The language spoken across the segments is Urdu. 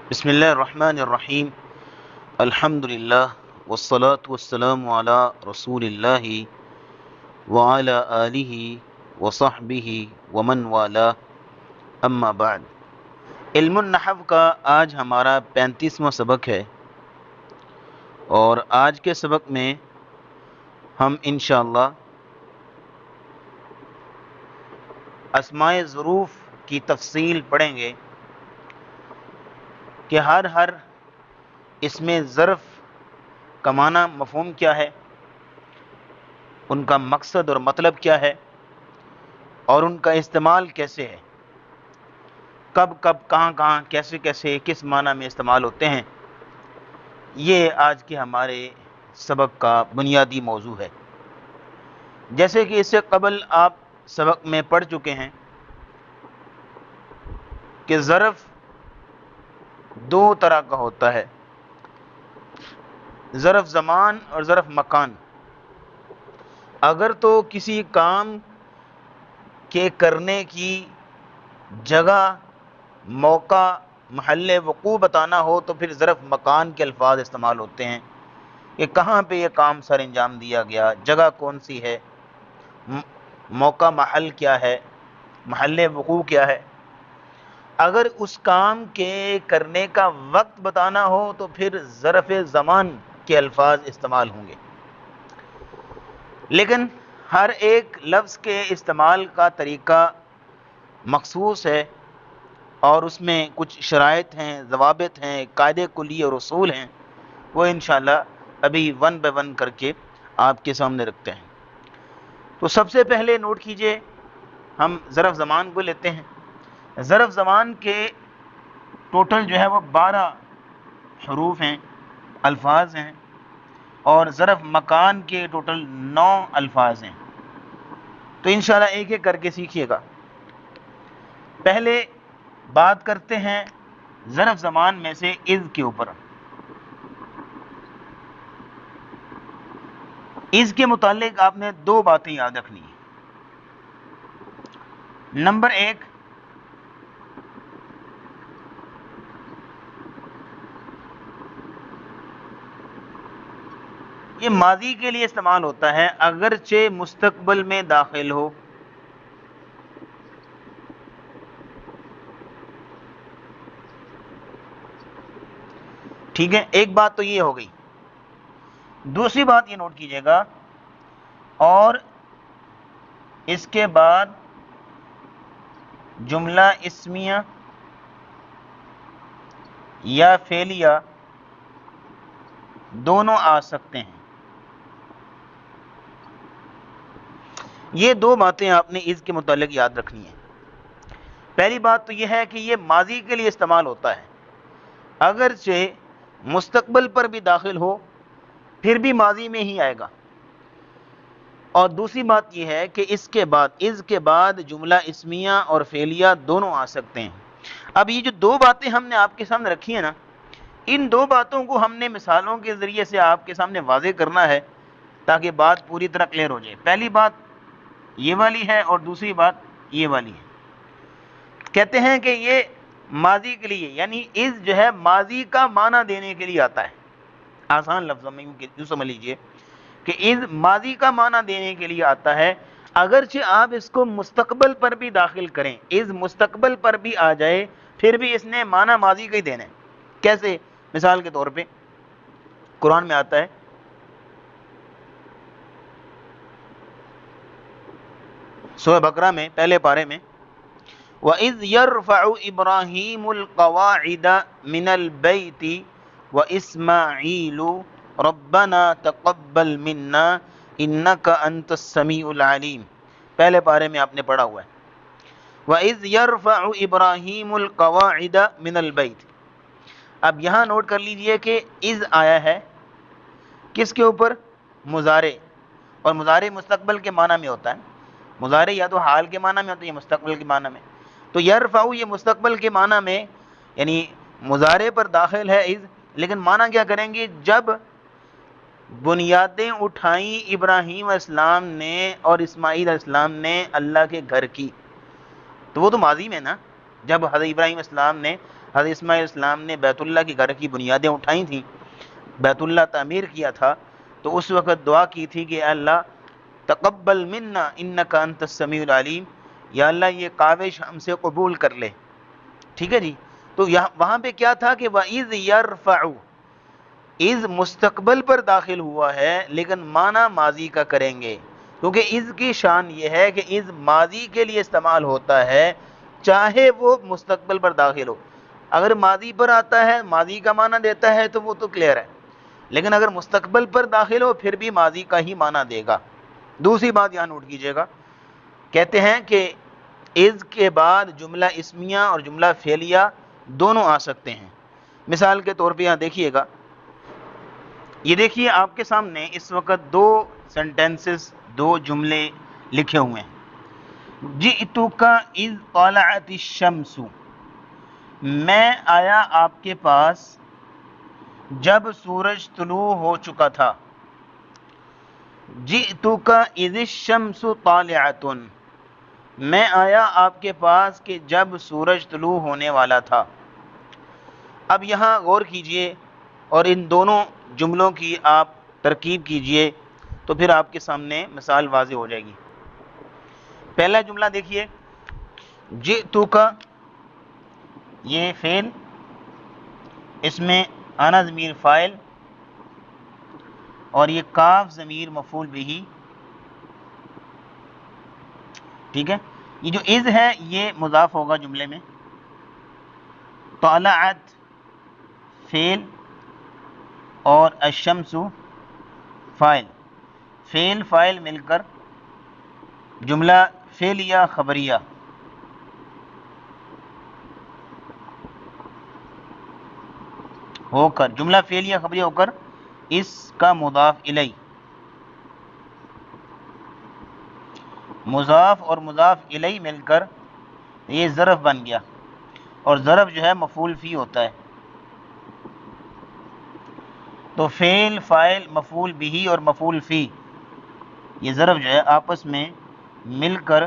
بسم اللہ الرحمن الرحیم الحمد للہ والصلاة والسلام علی رسول اللہ وعلی آلہ وصحبہ ومن والاه اما بعد۔ علم النحو کا آج ہمارا 35واں سبق ہے، اور آج کے سبق میں ہم انشاءاللہ اسماء ظروف کی تفصیل پڑھیں گے کہ ہر اسم ظرف کا معنی مفہوم کیا ہے، ان کا مقصد اور مطلب کیا ہے، اور ان کا استعمال کیسے ہے، کب کب کہاں کیسے کس معنی میں استعمال ہوتے ہیں۔ یہ آج کے ہمارے سبق کا بنیادی موضوع ہے۔ جیسے کہ اس سے قبل آپ سبق میں پڑھ چکے ہیں کہ ظرف دو طرح کا ہوتا ہے، ظرف زمان اور ظرف مکان۔ اگر تو کسی کام کے کرنے کی جگہ، موقع، محل وقوع بتانا ہو تو پھر ظرف مکان کے الفاظ استعمال ہوتے ہیں کہ کہاں پہ یہ کام سر انجام دیا گیا، جگہ کون سی ہے، موقع محل کیا ہے، محل وقوع کیا ہے۔ اگر اس کام کے کرنے کا وقت بتانا ہو تو پھر ظرف زمان کے الفاظ استعمال ہوں گے۔ لیکن ہر ایک لفظ کے استعمال کا طریقہ مخصوص ہے، اور اس میں کچھ شرائط ہیں، ضوابط ہیں، قاعدے کلی اور اصول ہیں، وہ انشاءاللہ ابھی ون بائی ون کر کے آپ کے سامنے رکھتے ہیں۔ تو سب سے پہلے نوٹ کیجئے، ہم ظرف زمان کو لیتے ہیں۔ ظرف زمان کے ٹوٹل جو ہے وہ 12 حروف ہیں، الفاظ ہیں، اور ظرف مکان کے ٹوٹل 9 الفاظ ہیں۔ تو انشاءاللہ ایک ایک کر کے سیکھیے گا۔ پہلے بات کرتے ہیں ظرف زمان میں سے اذ کے اوپر۔ اذ کے متعلق آپ نے دو باتیں یاد رکھنی ہیں۔ نمبر ایک، یہ ماضی کے لیے استعمال ہوتا ہے اگرچہ مستقبل میں داخل ہو۔ ٹھیک ہے، ایک بات تو یہ ہو گئی۔ دوسری بات یہ نوٹ کیجئے گا، اور اس کے بعد جملہ اسمیہ یا فعلیہ دونوں آ سکتے ہیں۔ یہ دو باتیں آپ نے اذ کے متعلق یاد رکھنی ہیں۔ پہلی بات تو یہ ہے کہ یہ ماضی کے لیے استعمال ہوتا ہے اگرچہ مستقبل پر بھی داخل ہو پھر بھی ماضی میں ہی آئے گا۔ اور دوسری بات یہ ہے کہ اس کے بعد، اذ کے بعد جملہ اسمیہ اور فعلیہ دونوں آ سکتے ہیں۔ اب یہ جو دو باتیں ہم نے آپ کے سامنے رکھی ہیں نا، ان دو باتوں کو ہم نے مثالوں کے ذریعے سے آپ کے سامنے واضح کرنا ہے تاکہ بات پوری طرح کلیئر ہو جائے۔ پہلی بات یہ والی ہے اور دوسری بات یہ والی ہے۔ کہتے ہیں کہ یہ ماضی کے لیے، یعنی اذ جو ہے ماضی کا معنی دینے کے لیے آتا ہے۔ آسان لفظوں میں یوں سمجھ لیجئے کہ اذ ماضی کا معنی دینے کے لیے آتا ہے، اگرچہ آپ اس کو مستقبل پر بھی داخل کریں، اذ مستقبل پر بھی آ جائے پھر بھی اس نے معنی ماضی کا ہی دینا ہے۔ کیسے؟ مثال کے طور پہ قرآن میں آتا ہے سورہ بقرہ میں پہلے پارے میں، وَإِذْ يَرْفَعُ إِبْرَاهِيمُ الْقَوَاعِدَ مِنَ الْبَيْتِ وَإِسْمَاعِيلُ رَبَّنَا تَقَبَّلْ مِنَّا إِنَّكَ أَنْتَ السَّمِيعُ الْعَلِيمُ، پہلے پارے میں آپ نے پڑھا ہوا ہے۔ وَإِذْ يَرْفَعُ إِبْرَاهِيمُ الْقَوَاعِدَ مِنَ الْبَيْتِ۔ اب یہاں نوٹ کر لیجئے کہ اذ آیا ہے کس کے اوپر؟ مضارع، اور مضارع مستقبل کے معنی میں ہوتا ہے۔ مضارع یا تو حال کے معنی میں ہوتا ہے یا مستقبل کے معنی میں۔ تو یرفع یہ مستقبل کے معنی میں، یعنی مضارع پر داخل ہے اذ، لیکن معنی کیا کریں گے؟ جب بنیادیں اٹھائیں ابراہیم علیہ السلام نے اور اسماعیل علیہ السلام نے اللہ کے گھر کی، تو وہ تو ماضی میں نا، جب حضرت ابراہیم علیہ السلام نے حضرت اسماعیل علیہ السلام نے بیت اللہ کی گھر کی بنیادیں اٹھائی تھیں، بیت اللہ تعمیر کیا تھا، تو اس وقت دعا کی تھی کہ اے اللہ تقبل منا انک انت السمیع العلیم، یا اللہ یہ کاوش ہم سے قبول کر لے. ٹھیک ہے جی. تو وہاں پہ کیا تھا کہ وَإِذْ يَرْفَعُ، اذ مستقبل پر داخل ہوا ہے لیکن معنی ماضی کا کریں گے، کیونکہ اذ کی شان یہ ہے کہ اذ ماضی کے لیے استعمال ہوتا ہے چاہے وہ مستقبل پر داخل ہو. اگر ماضی پر آتا ہے، ماضی کا معنی دیتا ہے تو وہ تو کلیئر ہے، لیکن اگر مستقبل پر داخل ہو پھر بھی ماضی کا ہی معنی دے گا. دوسری بات یہاں نوٹ کیجئے گا، کہتے ہیں کہ اذ کے بعد جملہ اسمیہ اور جملہ فعلیہ دونوں آ سکتے ہیں. مثال کے طور پہ یہاں دیکھیے گا، یہ دیکھیے آپ کے سامنے اس وقت دو سینٹنسز، دو جملے لکھے ہوئے ہیں. جئتک اذ طلعت الشمس، میں آیا آپ کے پاس جب سورج طلوع ہو چکا تھا. جئتک اذ الشمس طالعۃ، میں آیا آپ کے پاس کہ جب سورج طلوع ہونے والا تھا. اب یہاں غور کیجئے اور ان دونوں جملوں کی آپ ترکیب کیجئے تو پھر آپ کے سامنے مثال واضح ہو جائے گی. پہلا جملہ دیکھیے، جئتک، یہ فعل، اس میں انا ضمیر فاعل اور یہ کاف ضمیر مفعول بہ. ٹھیک ہے. یہ جو اذ ہے یہ مضاف ہوگا جملے میں، طلعت فعل اور الشمس فاعل، فعل فاعل مل کر جملہ فعلیہ خبریہ. ہو کر جملہ فعلیہ خبریہ ہو کر اس کا مضاف الیہ، مضاف اور مضاف الیہ مل کر یہ ظرف بن گیا، اور ظرف جو ہے مفعول فی ہوتا ہے. تو فعل فاعل مفعول بہ اور مفعول فی، یہ ظرف جو ہے آپس میں مل کر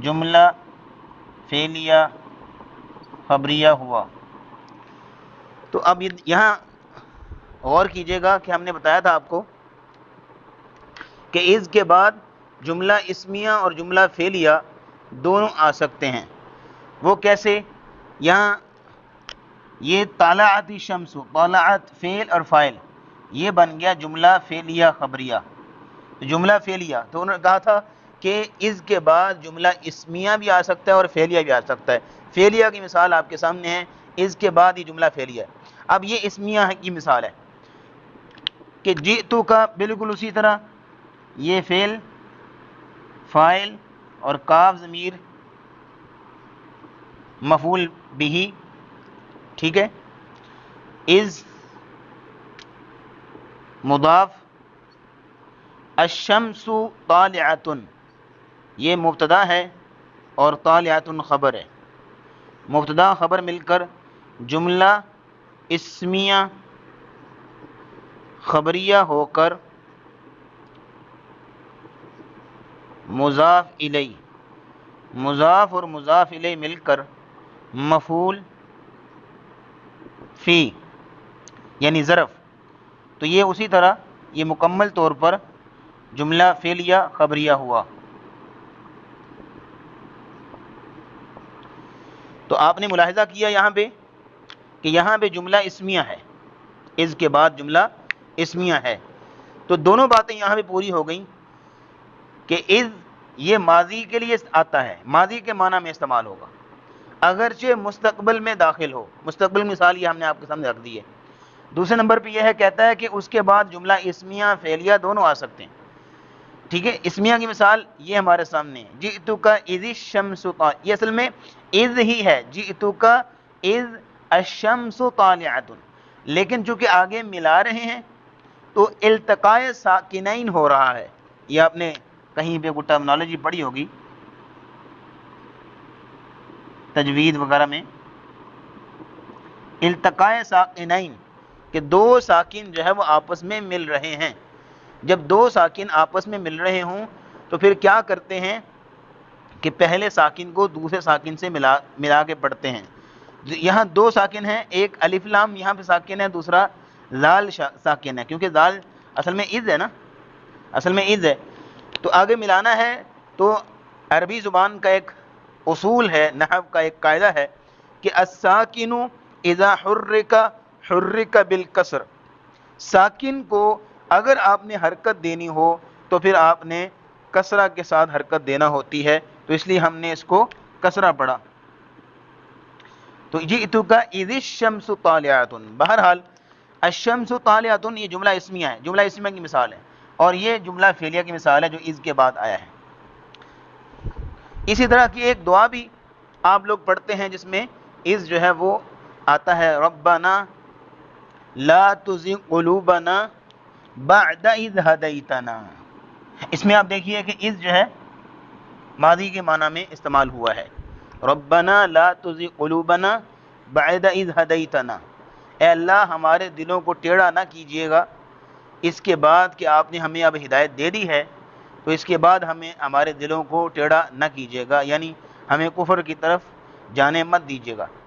جملہ فعلیہ خبریہ ہوا. تو اب یہاں غور کیجئے گا کہ ہم نے بتایا تھا آپ کو کہ اذ کے بعد جملہ اسمیہ اور جملہ فعلیہ دونوں آ سکتے ہیں. وہ کیسے؟ یہاں یہ طلعت الشمس، طلعت فعل اور فاعل، یہ بن گیا جملہ فعلیہ خبریہ. جملہ فعلیہ تو انہوں نے کہا تھا کہ اذ کے بعد جملہ اسمیہ بھی آ سکتا ہے اور فعلیہ بھی آ سکتا ہے. فعلیہ کی مثال آپ کے سامنے ہے، اذ کے بعد یہ جملہ فعلیہ ہے. اب یہ اسمیہ کی مثال ہے کہ جئتو کا بالکل اسی طرح، یہ فعل فاعل اور کاف ضمیر مفعول بہ. ٹھیک ہے. اذ مضاف، الشمس طالعۃ یہ مبتدا ہے اور طالعۃ خبر ہے. مبتدا خبر مل کر جملہ اسمیہ خبریہ ہو کر مضاف الیہ، مضاف اور مضاف الیہ مل کر مفعول فی یعنی ظرف. تو یہ اسی طرح یہ مکمل طور پر جملہ فعلیہ خبریہ ہوا. تو آپ نے ملاحظہ کیا یہاں پہ کہ یہاں پہ جملہ اسمیہ ہے، اذ کے بعد جملہ اسمیہ ہے. تو دونوں باتیں یہاں پہ پوری ہو گئیں کہ اذ یہ ماضی کے لیے آتا ہے، ماضی کے معنی میں استعمال ہوگا اگرچہ مستقبل میں داخل ہو. مستقبل مثال یہ ہم نے آپ کے سامنے رکھ دی ہے. دوسرے نمبر پہ یہ ہے، کہتا ہے کہ اس کے بعد جملہ اسمیہ فعلیہ دونوں آ سکتے ہیں. ٹھیک ہے. اسمیہ کی مثال یہ ہمارے سامنے ہے، جئتک اذ الشمس، یہ اصل میں اذ ہی ہے، جئتک اذ الشمس طالعۃ، لیکن چونکہ آگے ملا رہے ہیں تو التقاء ساکنین ہو رہا ہے. یہ آپ نے کہیں پہ کوئی ٹرمنالوجی پڑھی ہوگی تجوید وغیرہ میں، التقاء ساکنین، کہ دو ساکن جو ہے وہ آپس میں مل رہے ہیں. جب دو ساکن آپس میں مل رہے ہوں تو پھر کیا کرتے ہیں کہ پہلے ساکن کو دوسرے ساکن سے ملا کے پڑھتے ہیں. یہاں دو ساکن ہیں، ایک الف لام یہاں پہ ساکن ہے، دوسرا زال ساکن ہے، کیونکہ زال اصل میں از ہے نا، اصل میں از ہے، تو آگے ملانا ہے۔ تو عربی زبان کا ایک اصول ہے، نحو کا ایک قاعدہ ہے کہ الساکن اذا حرک بالکسر، ساکن کو اگر آپ نے حرکت دینی ہو تو پھر آپ نے کسرہ کے ساتھ حرکت دینا ہوتی ہے، تو اس لیے ہم نے اس کو کسرہ پڑھا۔ تو جئتک اذ الشمس طالعۃ، بہرحال الشمس طالعۃ یہ جملہ اسمیہ ہے، جملہ اسمیہ کی مثال ہے، اور یہ جملہ فعلیہ کی مثال ہے جو اذ کے بعد آیا ہے۔ اسی طرح کی ایک دعا بھی آپ لوگ پڑھتے ہیں جس میں اذ جو ہے وہ آتا ہے، ربنا لا تزغ قلوبنا بعد اذ ہدیتنا۔ اس میں آپ دیکھیے کہ اذ جو ہے ماضی کے معنی میں استعمال ہوا ہے، ربنا لا تزغ قلوبنا بعد اذ ہدیتنا، اے اللہ ہمارے دلوں کو ٹیڑھا نہ کیجیے گا اس کے بعد کہ آپ نے ہمیں اب ہدایت دے دی ہے، تو اس کے بعد ہمیں ہمارے دلوں کو ٹیڑھا نہ کیجیے گا، یعنی ہمیں کفر کی طرف جانے مت دیجیے گا۔